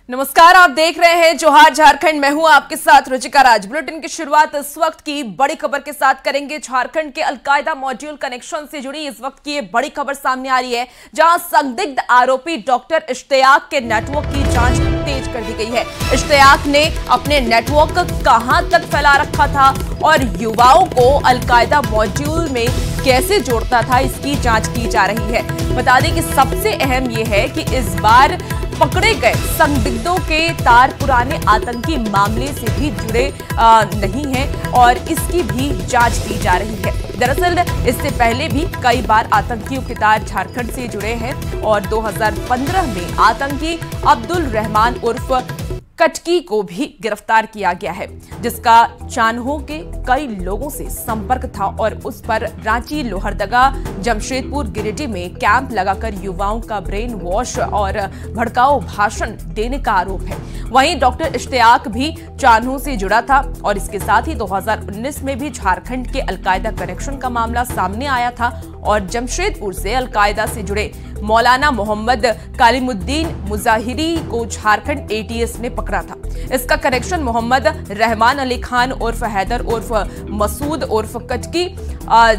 नमस्कार, आप देख रहे हैं जोहार झारखंड। मैं हूं आपके साथ रुचिका राज। बुलेटिन की शुरुआत इस वक्त की बड़ी खबर के साथ करेंगे। झारखंड के अलकायदा मॉड्यूल कनेक्शन से जुड़ी इस वक्त की ये बड़ी खबर सामने आ रही है, जहां संदिग्ध आरोपी डॉक्टर इश्तियाक के नेटवर्क की जांच तेज कर दी गई है। इश्तियाक ने अपने नेटवर्क कहां तक फैला रखा था और युवाओं को अलकायदा मॉड्यूल में कैसे जोड़ता था, इसकी जांच की जा रही है। बता दें कि सबसे अहम यह है कि इस बार पकड़े गए संदिग्धों के तार पुराने आतंकी मामले से भी जुड़े नहीं हैं और इसकी भी जांच की जा रही है। दरअसल इससे पहले भी कई बार आतंकियों के तार झारखंड से जुड़े हैं और 2015 में आतंकी अब्दुल रहमान उर्फ कटकी को भी गिरफ्तार किया गया है, जिसका चान्हो के कई लोगों से संपर्क था और उस पर रांची, लोहरदगा, जमशेदपुर, गिरिडीह में कैंप लगाकर युवाओं का ब्रेन वॉश और भड़काऊ भाषण देने का आरोप है। वहीं डॉक्टर इश्तियाक भी चान्हो से जुड़ा था और इसके साथ ही 2019 में भी झारखंड के अलकायदा कनेक्शन का मामला सामने आया था और जमशेदपुर से अलकायदा से जुड़े मौलाना मोहम्मद कालिमुद्दीन मुजाहिरी को झारखंड एटीएस ने पकड़ा था। इसका कनेक्शन मोहम्मद रहमान अली खान उर्फ हैदर उर्फ मसूद उर्फ कटकी,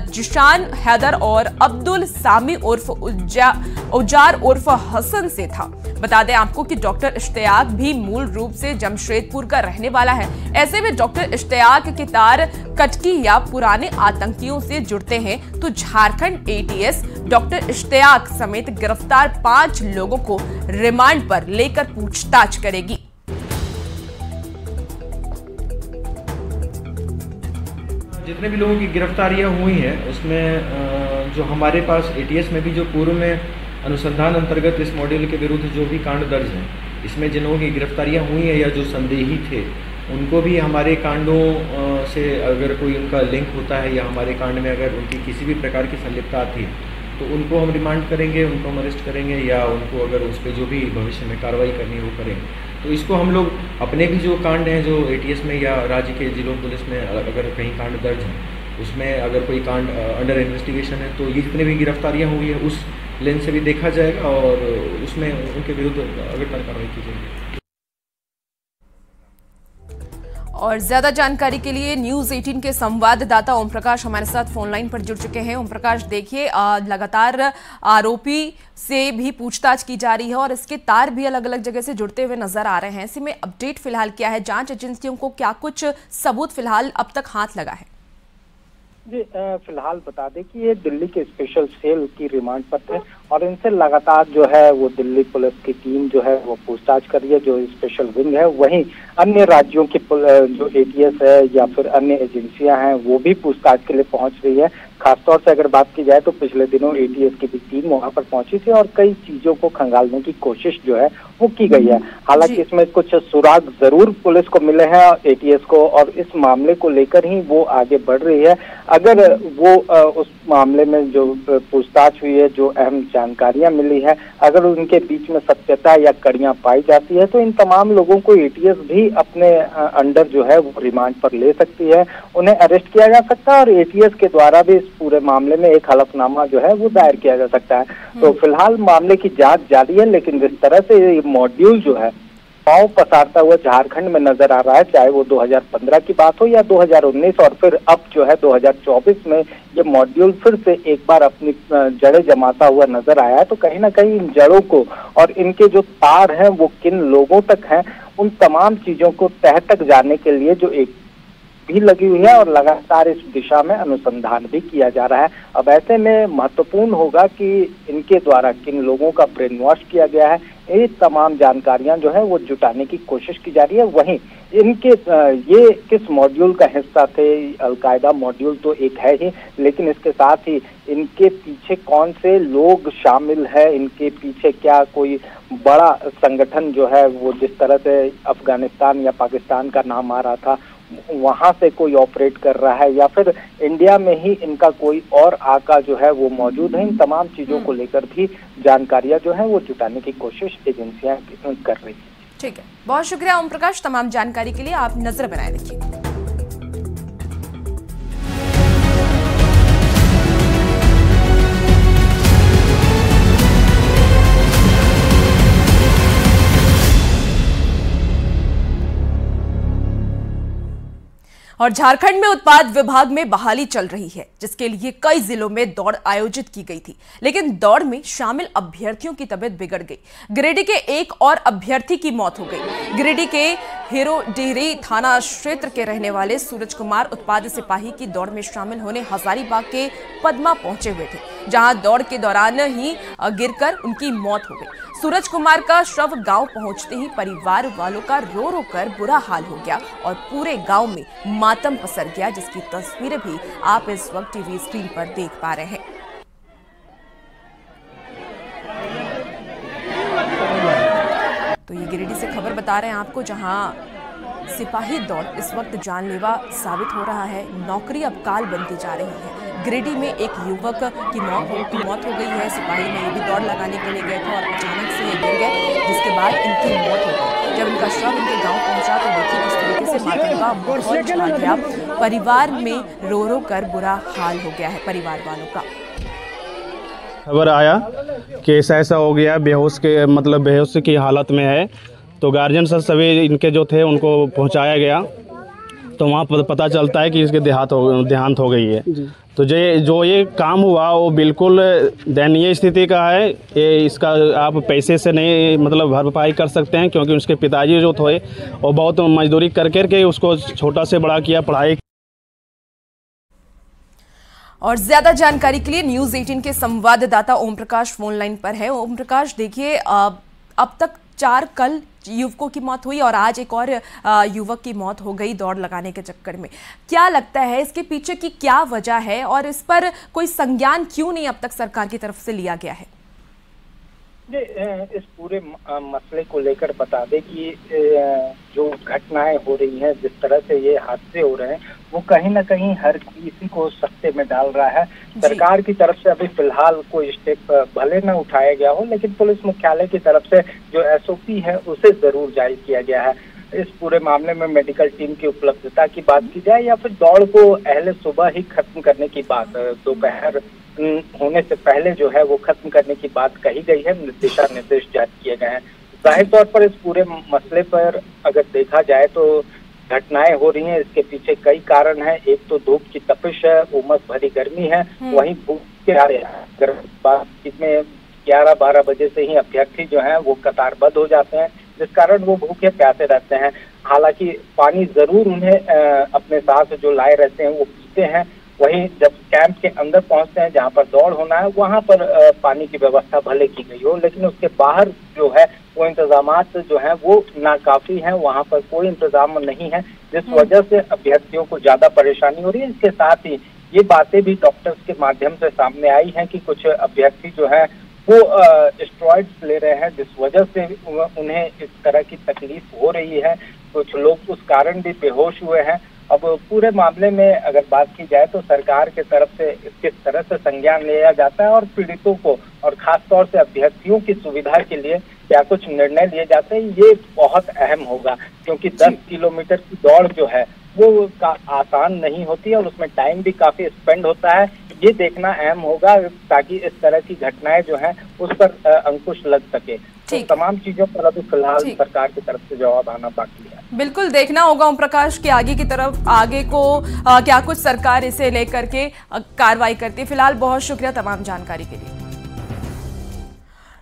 जिशान हैदर और अब्दुल सामी उर्फ उजार उर्फ हसन से था। बता दें आपको कि डॉक्टर इश्तियाक भी मूल रूप से जमशेदपुर का रहने वाला है। ऐसे में डॉक्टर इश्तियाक के तार कटकी या पुराने आतंकियों से जुड़ते हैं तो झारखंड एटीएस डॉक्टर इश्तियाक समेत गिरफ्तार 5 लोगों को रिमांड पर लेकर पूछताछ करेगी। जितने भी लोगों की गिरफ्तारियां हुई हैं उसमें जो हमारे पास एटीएस में भी जो पूर्व में अनुसंधान अंतर्गत इस मॉड्यूल के विरुद्ध जो भी कांड दर्ज हैं, इसमें जिन लोगों की गिरफ्तारियां हुई हैं या जो संदेही थे उनको भी हमारे कांडों से अगर कोई उनका लिंक होता है या हमारे कांड में अगर उनकी किसी भी प्रकार की संलिप्तता थी तो उनको हम रिमांड करेंगे, उनको हम अरेस्ट करेंगे या उनको अगर उस पर जो भी भविष्य में कार्रवाई करनी है वो करेंगे। तो इसको हम लोग अपने भी जो कांड हैं जो एटीएस में या राज्य के जिलों पुलिस में अगर कहीं कांड दर्ज हैं उसमें अगर कोई कांड अंडर इन्वेस्टिगेशन है तो ये जितनी भी गिरफ्तारियाँ हुई है उस लेंस से भी देखा जाएगा और उसमें उनके विरुद्ध अगर कार्रवाई की जाएगी। और ज्यादा जानकारी के लिए न्यूज 18 के संवाददाता ओम प्रकाश हमारे साथ फोन लाइन पर जुड़ चुके हैं। ओम प्रकाश, देखिए लगातार आरोपी से भी पूछताछ की जा रही है और इसके तार भी अलग अलग जगह से जुड़ते हुए नजर आ रहे हैं। ऐसे में अपडेट फिलहाल क्या है? जांच एजेंसियों को क्या कुछ सबूत फिलहाल अब तक हाथ लगा है? जी फिलहाल बता दें कि ये दिल्ली के स्पेशल सेल की रिमांड पर थे और इनसे लगातार जो है वो दिल्ली पुलिस की टीम जो है वो पूछताछ कर रही है, जो स्पेशल विंग है। वहीं अन्य राज्यों की जो एटीएस है या फिर अन्य एजेंसियां हैं वो भी पूछताछ के लिए पहुंच रही है। खासतौर से अगर बात की जाए तो पिछले दिनों एटीएस की भी टीम वहां पर पहुंची थी और कई चीजों को खंगालने की कोशिश जो है वो की गई है। हालांकि इसमें कुछ सुराग जरूर पुलिस को मिले हैं एटीएस को और इस मामले को लेकर ही वो आगे बढ़ रही है। अगर वो उस मामले में जो पूछताछ हुई है, जो अहम जानकारियां मिली है, अगर उनके बीच में सत्यता या कड़ियां पाई जाती है तो इन तमाम लोगों को एटीएस भी अपने अंडर जो है वो रिमांड पर ले सकती है, उन्हें अरेस्ट किया जा सकता है और एटीएस के द्वारा भी इस पूरे मामले में एक हलफनामा जो है वो दायर किया जा सकता है। तो फिलहाल मामले की जांच जारी है, लेकिन जिस तरह से ये मॉड्यूल जो है पांव पसारता हुआ झारखंड में नजर आ रहा है, चाहे वो 2015 की बात हो या 2019 और फिर अब जो है 2024 में ये मॉड्यूल फिर से एक बार अपनी जड़ें जमाता हुआ नजर आया है, तो कहीं ना कहीं इन जड़ों को और इनके जो तार हैं वो किन लोगों तक हैं, उन तमाम चीजों को तह तक जानने के लिए जो एक भी लगी हुई है और लगातार इस दिशा में अनुसंधान भी किया जा रहा है। अब ऐसे में महत्वपूर्ण होगा कि इनके द्वारा किन लोगों का ब्रेन वॉश किया गया है, ये तमाम जानकारियां जो है वो जुटाने की कोशिश की जा रही है। वहीं इनके ये किस मॉड्यूल का हिस्सा थे, अलकायदा मॉड्यूल तो एक है ही, लेकिन इसके साथ ही इनके पीछे कौन से लोग शामिल है, इनके पीछे क्या कोई बड़ा संगठन जो है वो जिस तरह से अफगानिस्तान या पाकिस्तान का नाम आ रहा था वहां से कोई ऑपरेट कर रहा है या फिर इंडिया में ही इनका कोई और आका जो है वो मौजूद है, इन तमाम चीजों को लेकर भी जानकारियां जो है वो जुटाने की कोशिश एजेंसियां कर रही है। ठीक है, बहुत शुक्रिया ओम प्रकाश, तमाम जानकारी के लिए। आप नजर बनाए रखिए। और झारखंड में उत्पाद विभाग में बहाली चल रही है, जिसके लिए कई जिलों में दौड़ आयोजित की गई थी, लेकिन दौड़ में शामिल अभ्यर्थियों की तबीयत बिगड़ गई। गिरिडीह के एक और अभ्यर्थी की मौत हो गई। गिरिडीह के हिरोडीहरी थाना क्षेत्र के रहने वाले सूरज कुमार उत्पाद सिपाही की दौड़ में शामिल होने हजारीबाग के पद्मा पहुंचे हुए थे, जहां दौड़ के दौरान ही गिरकर उनकी मौत हो गई। सूरज कुमार का शव गांव पहुंचते ही परिवार वालों का रो रो कर बुरा हाल हो गया और पूरे गांव में मातम पसर गया, जिसकी तस्वीरें भी आप इस वक्त टीवी स्क्रीन पर देख पा रहे हैं। तो ये गिरिडीह से खबर बता रहे हैं आपको, जहां सिपाही दौड़ इस वक्त जानलेवा साबित हो रहा है। नौकरी अब काल बनती जा रही है। गिरिडीह में एक युवक की मौत हो गई है। सिपाही में ये भी दौड़ लगाने के लिए गए थे और अचानक से ये गिर गए, जिसके बाद इनकी मौत हो गई। जब इनका शव इनके गांव पहुंचा तो देखिए किस तरीके से मातम का माहौल छा गया। परिवार में रो रो कर बुरा हाल हो गया है परिवार वालों का। खबर आया कि ऐसा हो गया, बेहोश की हालत में है, तो गार्जियन सभी इनके जो थे उनको पहुंचाया गया, तो वहाँ पर पता चलता है कि इसके देहांत हो गई है। तो जो ये काम हुआ वो बिल्कुल दयनीय स्थिति का है। ये इसका आप पैसे से नहीं भरपाई कर सकते हैं, क्योंकि उसके पिताजी जो थे वो बहुत मजदूरी करके उसको छोटा से बड़ा किया, पढ़ाई। और ज्यादा जानकारी के लिए न्यूज़ 18 के संवाददाता ओम प्रकाश फोन लाइन पर है। ओम प्रकाश, देखिए अब तक 4 कल युवकों की मौत हुई और आज एक और युवक की मौत हो गई दौड़ लगाने के चक्कर में। क्या लगता है इसके पीछे की क्या वजह है और इस पर कोई संज्ञान क्यों नहीं अब तक सरकार की तरफ से लिया गया है? इस पूरे मसले को लेकर बता दें कि जो घटनाएं हो रही हैं, जिस तरह से ये हादसे हो रहे हैं, वो कहीं ना कहीं हर किसी को सख्ते में डाल रहा है। सरकार की तरफ से अभी फिलहाल कोई स्टेप भले न उठाया गया हो, लेकिन पुलिस मुख्यालय की तरफ से जो SOP है उसे जरूर जारी किया गया है। इस पूरे मामले में मेडिकल टीम की उपलब्धता की बात की जाए या फिर दौड़ को अहले सुबह ही खत्म करने की बात, दोपहर होने से पहले जो है वो खत्म करने की बात कही गई है, दिशा निर्देश जारी किए गए हैं। जाहिर तौर पर इस पूरे मसले पर अगर देखा जाए तो घटनाएं हो रही हैं, इसके पीछे कई कारण हैं। एक तो धूप की तपिश है, उमस भरी गर्मी है, वहीं भूख के आ रहे हैं। इसमें 11-12 बजे से ही अभ्यर्थी जो है वो कतारबद्ध हो जाते हैं, जिस कारण वो भूखे प्यासे रहते हैं। हालांकि पानी जरूर उन्हें अपने साथ जो लाए रहते हैं वो पीते हैं। वहीं जब कैंप के अंदर पहुंचते हैं जहां पर दौड़ होना है, वहां पर पानी की व्यवस्था भले की गई हो, लेकिन उसके बाहर जो है वो इंतजामात जो है वो नाकाफी हैं, वहां पर कोई इंतजाम नहीं है, जिस वजह से अभ्यर्थियों को ज्यादा परेशानी हो रही है। इसके साथ ही ये बातें भी डॉक्टर्स के माध्यम से सामने आई हैं कि कुछ अभ्यर्थी जो है वो स्टेरॉइड्स ले रहे हैं, जिस वजह से उन्हें इस तरह की तकलीफ हो रही है। कुछ लोग उस कारण भी बेहोश हुए हैं। अब पूरे मामले में अगर बात की जाए तो सरकार के तरफ से किस तरह से संज्ञान लिया जाता है और पीड़ितों को और खास तौर से अभ्यर्थियों की सुविधा के लिए क्या कुछ निर्णय लिए जाते हैं, ये बहुत अहम होगा, क्योंकि 10 किलोमीटर की दौड़ जो है वो आसान नहीं होती है और उसमें टाइम भी काफी स्पेंड होता है। ये देखना अहम होगा ताकि इस तरह की घटनाएं जो हैं उस पर अंकुश लग सके। तो तमाम चीजों पर अभी फिलहाल सरकार की तरफ से जवाब आना बाकी है। बिल्कुल देखना होगा ओम प्रकाश के आगे को क्या कुछ सरकार इसे लेकर के कार्रवाई करती है। फिलहाल बहुत शुक्रिया तमाम जानकारी के लिए।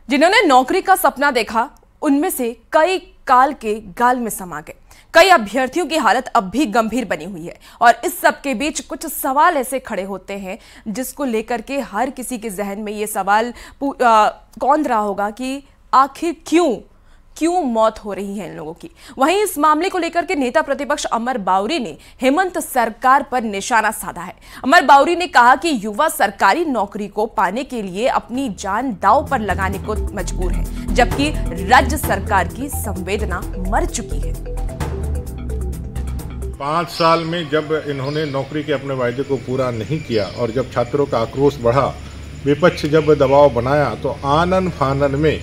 जिन्होंने नौकरी का सपना देखा उनमें से कई काल के गाल में समा गए। कई अभ्यर्थियों की हालत अब भी गंभीर बनी हुई है और इस सब के बीच कुछ सवाल ऐसे खड़े होते हैं जिसको लेकर के हर किसी के जहन में ये सवाल कौंध रहा होगा कि आखिर क्यों मौत हो रही है इन लोगों की। वहीं इस मामले को लेकर के नेता प्रतिपक्ष अमर बाउरी ने हेमंत सरकार पर निशाना साधा है। अमर बाउरी ने कहा कि युवा सरकारी नौकरी को पाने के लिए अपनी जान दांव पर लगाने को मजबूर है, जबकि राज्य सरकार की संवेदना मर चुकी है। 5 साल में जब इन्होंने नौकरी के अपने वायदे को पूरा नहीं किया और जब छात्रों का आक्रोश बढ़ा, विपक्ष जब दबाव बनाया, तो आनन फानन में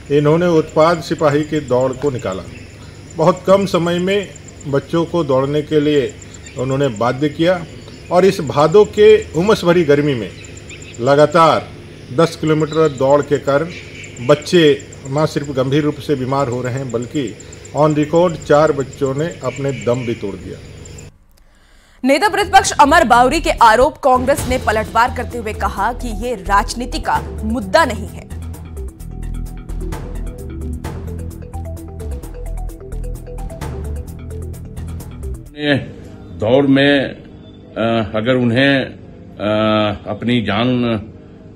इन्होंने उत्पाद सिपाही की दौड़ को निकाला। बहुत कम समय में बच्चों को दौड़ने के लिए उन्होंने बाध्य किया और इस भादों के उमस भरी गर्मी में लगातार 10 किलोमीटर दौड़ के कारण बच्चे न सिर्फ गंभीर रूप से बीमार हो रहे हैं, बल्कि ऑन रिकॉर्ड 4 बच्चों ने अपने दम भी तोड़ दिया। नेता प्रतिपक्ष अमर बावरी के आरोप कांग्रेस ने पलटवार करते हुए कहा कि ये राजनीति का मुद्दा नहीं है। दौड़ में अगर उन्हें अपनी जान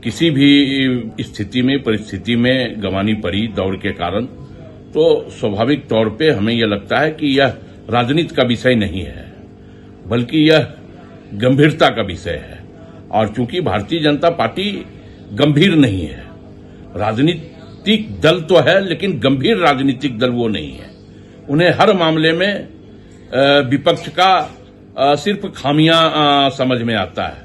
किसी भी स्थिति में परिस्थिति में गंवानी पड़ी दौड़ के कारण, तो स्वाभाविक तौर पे हमें यह लगता है कि यह राजनीति का विषय नहीं है, बल्कि यह गंभीरता का विषय है। और चूंकि भारतीय जनता पार्टी गंभीर नहीं है, राजनीतिक दल तो है लेकिन गंभीर राजनीतिक दल वो नहीं है। उन्हें हर मामले में विपक्ष का सिर्फ खामियां समझ में आता है।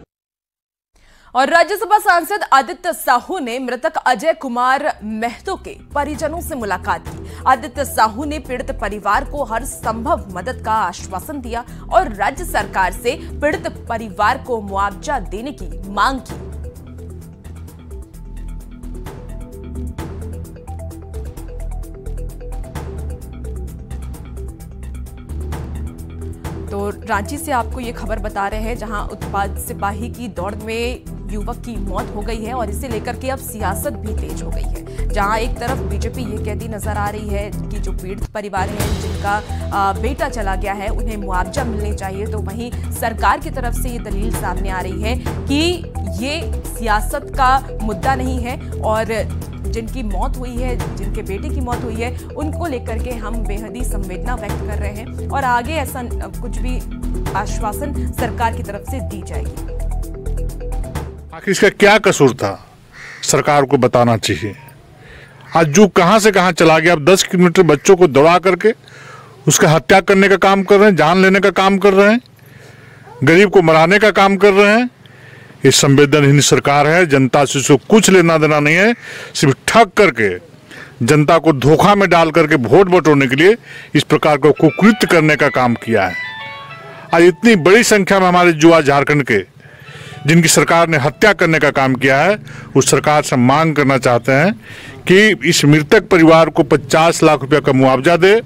और राज्यसभा सांसद आदित्य साहू ने मृतक अजय कुमार महतो के परिजनों से मुलाकात की। आदित्य साहू ने पीड़ित परिवार को हर संभव मदद का आश्वासन दिया और राज्य सरकार से पीड़ित परिवार को मुआवजा देने की मांग की। तो रांची से आपको ये खबर बता रहे हैं, जहां उत्पाद सिपाही की दौड़ में युवक की मौत हो गई है और इसे लेकर के अब सियासत भी तेज हो गई है। जहां एक तरफ बीजेपी ये कहती नजर आ रही है कि जो पीड़ित परिवार है, जिनका बेटा चला गया है, उन्हें मुआवजा मिलने चाहिए, तो वहीं सरकार की तरफ से ये दलील सामने आ रही है कि ये सियासत का मुद्दा नहीं है और जिनकी मौत हुई है, जिनके बेटे की मौत हुई है, उनको लेकर के हम बेहद ही संवेदना व्यक्त कर रहे हैं और आगे ऐसा कुछ भी आश्वासन सरकार की तरफ से दी जाएगी। आखिर इसका क्या कसूर था, सरकार को बताना चाहिए। आज जो कहां से कहां चला गया। अब 10 किलोमीटर बच्चों को दौड़ा करके उसका हत्या करने का काम कर रहे हैं, जान लेने का काम कर रहे हैं, गरीब को मराने का काम कर रहे हैं। ये संवेदनहीन सरकार है। जनता से उसको कुछ लेना देना नहीं है। सिर्फ ठग करके जनता को धोखा में डाल करके वोट बटोरने के लिए इस प्रकार का कुकृत्य करने का काम किया है। आज इतनी बड़ी संख्या में हमारे युवा झारखंड के, जिनकी सरकार ने हत्या करने का काम किया है, उस सरकार से मांग करना चाहते हैं कि इस मृतक परिवार को 50 लाख रुपया का मुआवजा दे।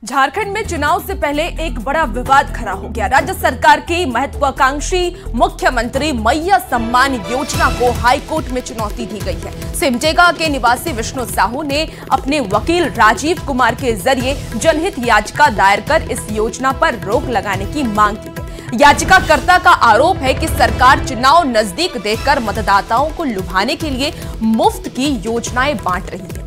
झारखंड में चुनाव से पहले एक बड़ा विवाद खड़ा हो गया। राज्य सरकार की महत्वाकांक्षी मुख्यमंत्री मैया सम्मान योजना को हाईकोर्ट में चुनौती दी गई है। सिमडेगा के निवासी विष्णु साहू ने अपने वकील राजीव कुमार के जरिए जनहित याचिका दायर कर इस योजना पर रोक लगाने की मांग की है। याचिकाकर्ता का आरोप है कि सरकार चुनाव नजदीक देखकर मतदाताओं को लुभाने के लिए मुफ्त की योजनाएं बांट रही है।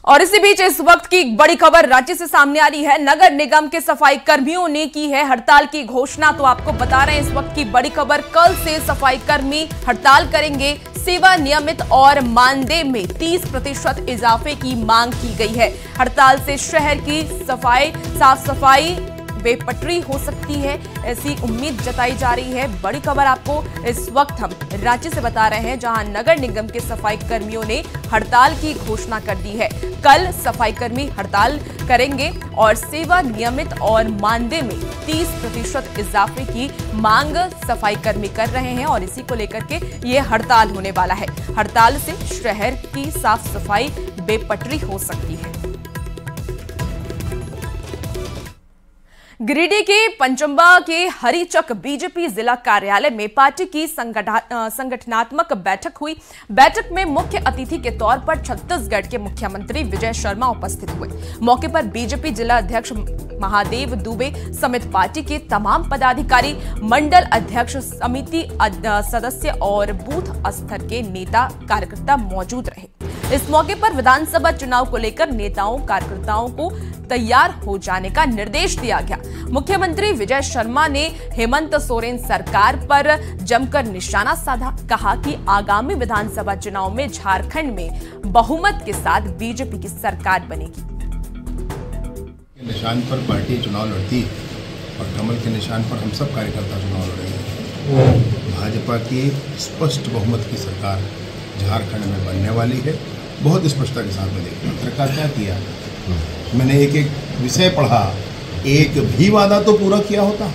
और इसी बीच इस वक्त की बड़ी खबर रांची से सामने आ रही है। नगर निगम के सफाई कर्मियों ने की है हड़ताल की घोषणा। तो आपको बता रहे हैं इस वक्त की बड़ी खबर, कल से सफाई कर्मी हड़ताल करेंगे। सेवा नियमित और मानदेय में 30% इजाफे की मांग की गई है। हड़ताल से शहर की साफ सफाई बेपटरी हो सकती है, ऐसी उम्मीद जताई जा रही है। बड़ी खबर आपको इस वक्त हम रांची से बता रहे हैं, जहां नगर निगम के सफाई कर्मियों ने हड़ताल की घोषणा कर दी है। कल सफाई कर्मी हड़ताल करेंगे और सेवा नियमित और मानदेय में 30% इजाफे की मांग सफाई कर्मी कर रहे हैं और इसी को लेकर के ये हड़ताल होने वाला है। हड़ताल से शहर की साफ सफाई बेपटरी हो सकती है। गिरिडीह के पंचंबा के हरिचक बीजेपी जिला कार्यालय में पार्टी की संगठनात्मक बैठक हुई। बैठक में मुख्य अतिथि के तौर पर छत्तीसगढ़ के मुख्यमंत्री विजय शर्मा उपस्थित हुए। मौके पर बीजेपी जिला अध्यक्ष महादेव दुबे समेत पार्टी के तमाम पदाधिकारी, मंडल अध्यक्ष, समिति सदस्य और बूथ स्तर के नेता कार्यकर्ता मौजूद रहे। इस मौके पर विधानसभा चुनाव को लेकर नेताओं कार्यकर्ताओं को तैयार हो जाने का निर्देश दिया गया। मुख्यमंत्री विजय शर्मा ने हेमंत सोरेन सरकार पर जमकर निशाना साधा। कहा कि आगामी विधानसभा चुनाव में झारखंड में बहुमत के साथ बीजेपी की सरकार बनेगी। निशान पर पार्टी चुनाव लड़ती और कमल के निशान पर हम सब कार्यकर्ता चुनाव लड़ेंगे। भाजपा की स्पष्ट बहुमत की सरकार झारखंड में बनने वाली है। बहुत स्पष्टता के साथ में देखिए सरकार क्या किया। मैंने एक एक विषय पढ़ा, एक भी वादा तो पूरा किया होता।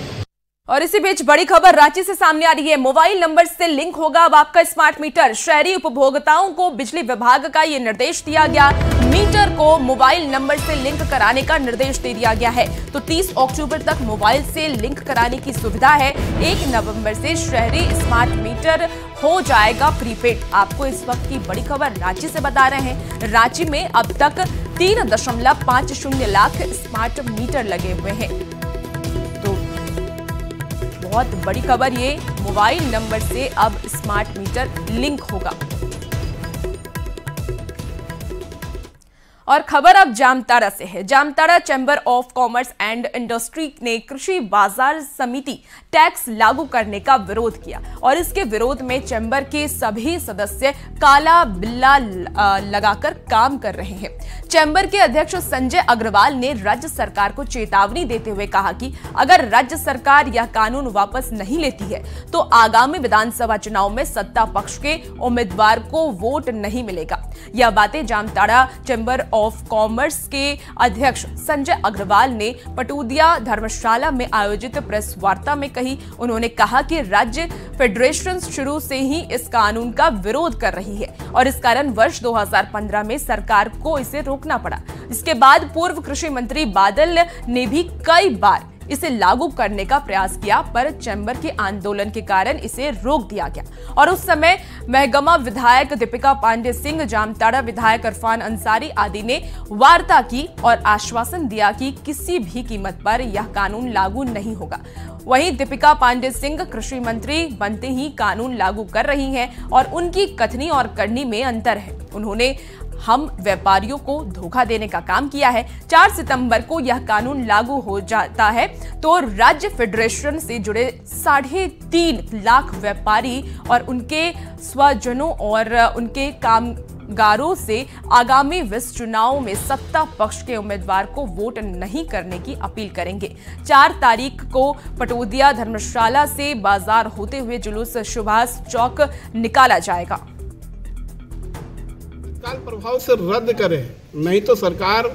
और इसी बीच बड़ी खबर रांची से सामने आ रही है। मोबाइल नंबर से लिंक होगा अब आपका स्मार्ट मीटर। शहरी उपभोक्ताओं को बिजली विभाग का ये निर्देश दिया गया। मीटर को मोबाइल नंबर से लिंक कराने का निर्देश दे दिया गया है। तो 30 अक्टूबर तक मोबाइल से लिंक कराने की सुविधा है। 1 नवंबर से शहरी स्मार्ट मीटर हो जाएगा प्रीपेड। आपको इस वक्त की बड़ी खबर रांची से बता रहे हैं। रांची में अब तक 3.50 लाख स्मार्ट मीटर लगे हुए हैं। तो बहुत बड़ी खबर, ये मोबाइल नंबर से अब स्मार्ट मीटर लिंक होगा। और खबर अब जामताड़ा से है। Jamtara chamber of commerce and industry ने कृषि बाजार समिति टैक्स लागू करने का विरोध किया और इसके विरोध में चैम्बर के सभी सदस्य काला बिल्ला लगाकर काम कर रहे हैं। चैम्बर के अध्यक्ष संजय अग्रवाल ने राज्य सरकार को चेतावनी देते हुए कहा कि अगर राज्य सरकार यह कानून वापस नहीं लेती है तो आगामी विधानसभा चुनाव में सत्ता पक्ष के उम्मीदवार को वोट नहीं मिलेगा। यह बातें जामताड़ा चैम्बर ऑफ कॉमर्स के अध्यक्ष संजय अग्रवाल ने पटूदिया धर्मशाला में आयोजित प्रेस वार्ता में कही। उन्होंने कहा कि राज्य फेडरेशन शुरू से ही इस कानून का विरोध कर रही है और इस कारण वर्ष 2015 में सरकार को इसे रोकना पड़ा। इसके बाद पूर्व कृषि मंत्री बादल ने भी कई बार इसे लागू करने का प्रयास किया, पर चैम्बर के आंदोलन के कारण इसे रोक दिया गया। और उस समय महगमा विधायक दीपिका पांडे सिंह, जामताड़ा विधायक इरफान अंसारी आदि ने वार्ता की और आश्वासन दिया कि किसी भी कीमत पर यह कानून लागू नहीं होगा। वहीं दीपिका पांडे सिंह कृषि मंत्री बनते ही कानून लागू कर रही हैं और उनकी कथनी और करनी में अंतर है। उन्होंने हम व्यापारियों को धोखा देने का काम किया है। 4 सितंबर को यह कानून लागू हो जाता है तो राज्य फेडरेशन से जुड़े 3.5 लाख व्यापारी और उनके स्वजनों और उनके कामगारों से आगामी विस चुनाव में सत्ता पक्ष के उम्मीदवार को वोट नहीं करने की अपील करेंगे। 4 तारीख को पटोदिया धर्मशाला से बाजार होते हुए जुलूस सुभाष चौक निकाला जाएगा। तत्काल प्रभाव से रद्द करें, नहीं तो सरकार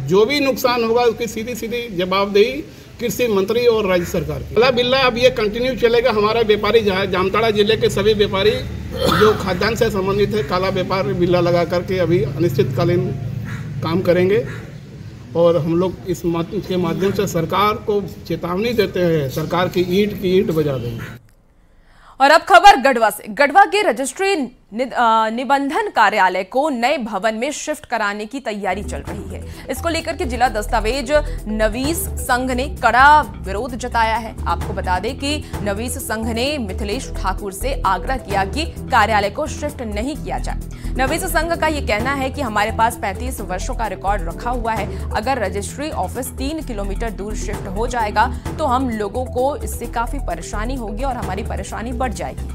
जो भी नुकसान होगा उसकी सीधी सीधी जवाबदेही कृषि मंत्री और राज्य सरकार की। काला बिल्ला अब ये कंटिन्यू चलेगा। हमारा व्यापारी जामताड़ा जिले के सभी व्यापारी जो खाद्यान्न से संबंधित है काला व्यापार बिल्ला लगा करके अभी अनिश्चितकालीन काम करेंगे और हम लोग इस के माध्यम से सरकार को चेतावनी देते हैं, सरकार की ईंट बजा देंगे। और अब खबर गढ़वा से। गढ़वा के रजिस्ट्री निबंधन कार्यालय को नए भवन में शिफ्ट कराने की तैयारी चल रही है। इसको लेकर के जिला दस्तावेज नवीस संघ ने कड़ा विरोध जताया है। आपको बता दें कि नवीस संघ ने मिथिलेश ठाकुर से आग्रह किया कि कार्यालय को शिफ्ट नहीं किया जाए। नवीस संघ का यह कहना है कि हमारे पास 35 वर्षों का रिकॉर्ड रखा हुआ है। अगर रजिस्ट्री ऑफिस 3 किलोमीटर दूर शिफ्ट हो जाएगा तो हम लोगों को इससे काफी परेशानी होगी और हमारी परेशानी बढ़ जाएगी।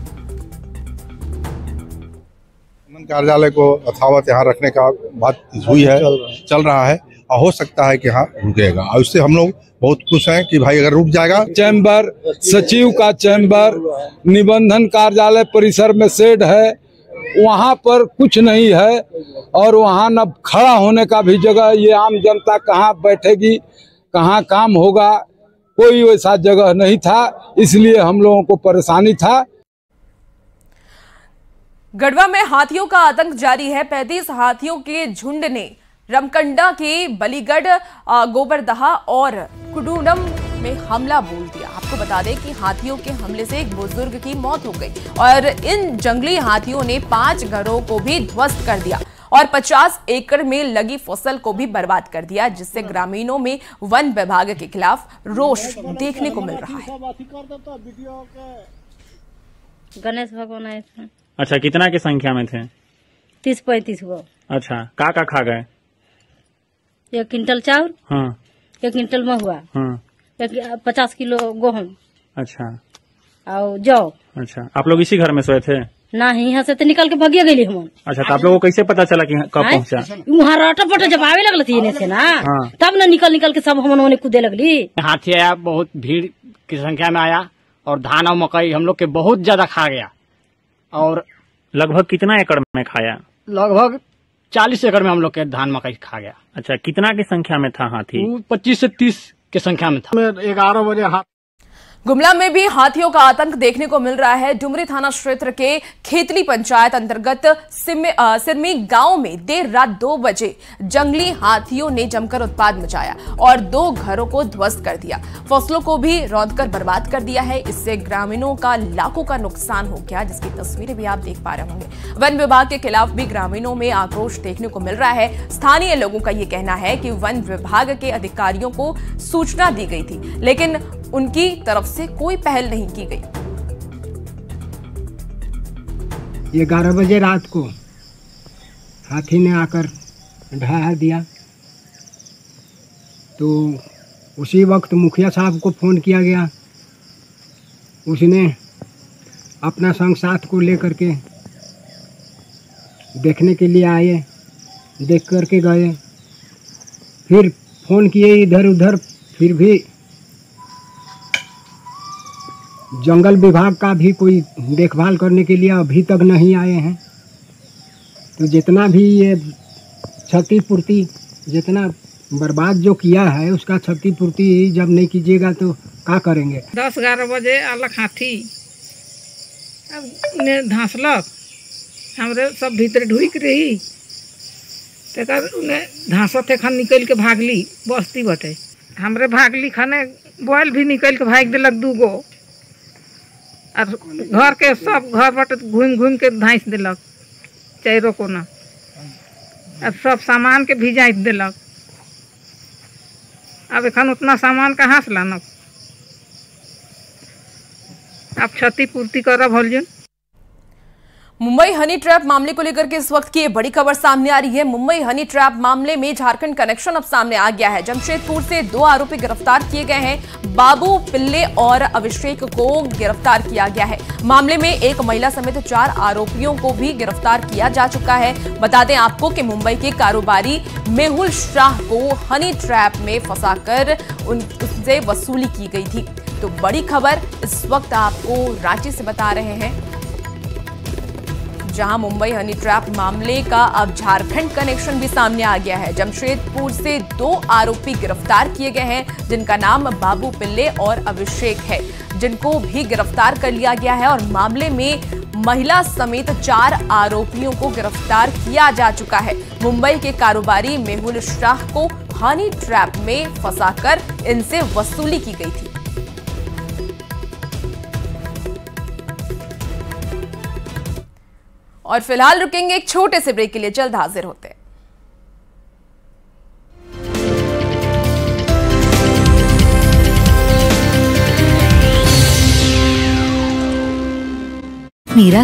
कार्यालय को यथावत यहाँ रखने का बात हुई है, चल रहा है और हो सकता है कि हाँ रुकेगा और उससे हम लोग बहुत खुश हैं कि भाई अगर रुक जाएगा। चैम्बर सचिव का चैम्बर निबंधन कार्यालय परिसर में शेड है, वहाँ पर कुछ नहीं है और वहाँ न खड़ा होने का भी जगह। ये आम जनता कहाँ बैठेगी, कहाँ काम होगा, कोई वैसा जगह नहीं था, इसलिए हम लोगों को परेशानी था। गढ़वा में हाथियों का आतंक जारी है। 35 हाथियों के झुंड ने रमकंडा के बलीगढ़, गोबरदहा और कुडूडम में हमला बोल दिया। आपको बता दें कि हाथियों के हमले से एक बुजुर्ग की मौत हो गई और इन जंगली हाथियों ने 5 घरों को भी ध्वस्त कर दिया और 50 एकड़ में लगी फसल को भी बर्बाद कर दिया, जिससे ग्रामीणों में वन विभाग के खिलाफ रोष देखने को मिल रहा है। गणेश भगवान आए थे। अच्छा, कितना की संख्या में थे? 30-35 गो। अच्छा, का खा गए? 1 क्विंटल चावल, हाँ, 1 क्विंटल महुआ, हाँ, 50 किलो गेहूं। अच्छा, और जौ। अच्छा, आप लोग इसी घर में सोए थे? नहीं, यहाँ से तो निकल के भागिए गई हम। अच्छा, तो आप लोगों को कैसे पता चला कि कब पहुँचा? वहाँ राटा पटा जब आवे लगल थी से ना, हाँ। तब ना निकल के सब हम उन्होंने कूदे लगली। हाथी आया, बहुत भीड़ की संख्या में आया और धान और मकई हम लोग के बहुत ज्यादा खा गया। और लगभग कितना एकड़ में खाया? लगभग 40 एकड़ में हम लोग के धान मकई खा गया। अच्छा, कितना की संख्या में था हाथी? 25 से 30 की संख्या में था। 11 बजे गुमला में भी हाथियों का आतंक देखने को मिल रहा है। डुमरी थाना क्षेत्र के खेतली पंचायत अंतर्गत सिरमी गांव में देर रात 2 बजे जंगली हाथियों ने जमकर उत्पात मचाया और 2 घरों को ध्वस्त कर दिया। फसलों को भी रौंदकर बर्बाद कर दिया है। इससे ग्रामीणों का लाखों का नुकसान हो गया, जिसकी तस्वीरें भी आप देख पा रहे होंगे। वन विभाग के खिलाफ भी ग्रामीणों में आक्रोश देखने को मिल रहा है। स्थानीय लोगों का यह कहना है कि वन विभाग के अधिकारियों को सूचना दी गई थी, लेकिन उनकी तरफ से कोई पहल नहीं की गई। ये 11 बजे रात को हाथी ने आकर ढहा दिया, तो उसी वक्त मुखिया साहब को फोन किया गया। उसने अपना संग साथ को लेकर के देखने के लिए आए, देख करके गए, फिर फोन किए इधर उधर, फिर भी जंगल विभाग का भी कोई देखभाल करने के लिए अभी तक नहीं आए हैं। तो जितना भी ये क्षतिपूर्ति, जितना बर्बाद जो किया है, उसका क्षतिपूर्ति जब नहीं कीजिएगा तो क्या करेंगे। 10-11 बजे अलग हाथी ने धांसलक, हमरे सब भीतर ढुक रही, तेकर उन्हें धांसत खन निकल के भागली बस्ती बटे। हमरे भागली खने बोल भी निकल के भाग दिलक 2 गो, और घर के सब घर बटे घूम घूम के धांस दिलक चारों कोना, और सब सामान के भिजा दिलक। अब एखन उतना सामान कहाँ से लानक, अब क्षतिपूर्ति करब हलजुन। मुंबई हनी ट्रैप मामले को लेकर के इस वक्त की बड़ी खबर सामने आ रही है। मुंबई हनी ट्रैप मामले में झारखंड कनेक्शन अब सामने आ गया है। जमशेदपुर से 2 आरोपी गिरफ्तार किए गए हैं। बाबू पिल्ले और अभिषेक को गिरफ्तार किया गया है। मामले में एक महिला समेत 4 आरोपियों को भी गिरफ्तार किया जा चुका है। बता दें आपको कि मुंबई के कारोबारी मेहुल शाह को हनी ट्रैप में फंसाकर उनसे वसूली की गई थी। तो बड़ी खबर इस वक्त आपको रांची से बता रहे हैं, जहां मुंबई हनी ट्रैप मामले का अब झारखंड कनेक्शन भी सामने आ गया है। जमशेदपुर से 2 आरोपी गिरफ्तार किए गए हैं, जिनका नाम बाबू पिल्ले और अभिषेक है, जिनको भी गिरफ्तार कर लिया गया है। और मामले में महिला समेत 4 आरोपियों को गिरफ्तार किया जा चुका है। मुंबई के कारोबारी मेहुल शाह को हनी ट्रैप में फंसाकर इनसे वसूली की गई थी। और फिलहाल रुकेंगे एक छोटे से ब्रेक के लिए, जल्द हाजिर होते हैं। मेरा